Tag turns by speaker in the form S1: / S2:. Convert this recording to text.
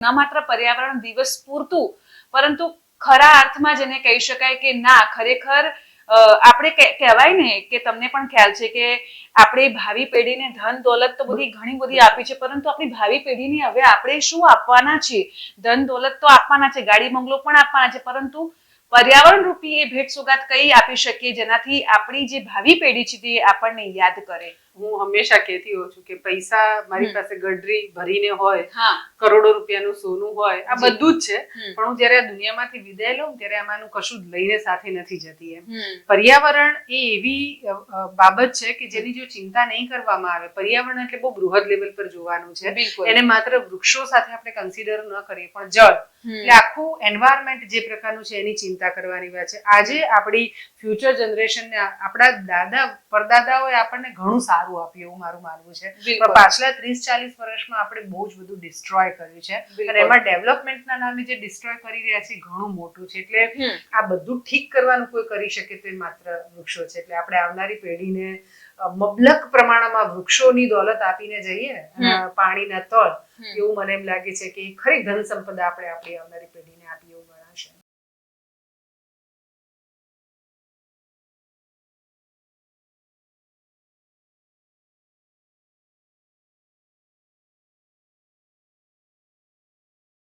S1: ન માત્ર પર્યાવરણ દિવસ પૂરતું પરંતુ ખરા અર્થમાં જેને કહી શકાય કે ના ખરેખર આપણે કહેવાય ને કે તમને પણ ખ્યાલ છે કે આપણે ભાવિ પેઢીને ધન દોલત તો બધી ઘણી બધી આપી છે, પરંતુ આપણી ભાવિ પેઢીને હવે આપણે શું આપવાના છીએ? ધન દોલત તો આપવાના છે, ગાડી બંગલો પણ આપવાના છે, પરંતુ પર્યાવરણ રૂપી એ ભેટ સોગાદ કઈ આપી શકીએ જેનાથી આપણી જે ભાવિ પેઢી છે તે આપણને યાદ કરે?
S2: હું હંમેશા કહેતી હોઉં છું કે પૈસા મારી પાસે ગઢરી ભરીને હોય, કરોડો રૂપિયાનું સોનું હોય, આ બધું જ છે, પણ હું જયારે આ દુનિયામાંથી વિદાય લઉં ત્યારે આમાંનું કશું જ લઈને સાથે નથી જતી. એમ પર્યાવરણ એ એવી બાબત છે કે જેની જો ચિંતા નહીં કરવામાં આવે, પર્યાવરણ એટલે બહુ બૃહદ લેવલ પર જોવાનું છે, એને માત્ર વૃક્ષો સાથે આપણે કન્સિડર ન કરીએ પણ જળ એટલે આખું એન્વાયરમેન્ટ જે પ્રકારનું છે એની ચિંતા કરવાની વાત છે. આજે આપણી ફ્યુચર જનરેશનને આપણા દાદા પરદાદાઓએ આપણને ઘણું સારું આપ્યું એવું મારું માનવું છે, પણ પાછલા 30-40 વર્ષમાં આપણે બહુ જ બધું ડિસ્ટ્રોય કર્યું છે, અને એમાં ડેવલપમેન્ટના નામે જે ડિસ્ટ્રોય કરી રહ્યા છે ઘણું મોટું છે. એટલે આ બધું ઠીક કરવાનું કોઈ કરી શકે તો એ માત્ર વૃક્ષો છે. એટલે આપણે આવનારી પેઢીને મબલક પ્રમાણમાં વૃક્ષોની દોલત આપીને જઈએ પાણીના તળ, એવું મને એમ લાગે છે કે ખરી ધન સંપદા આપણે આપણી આવનારી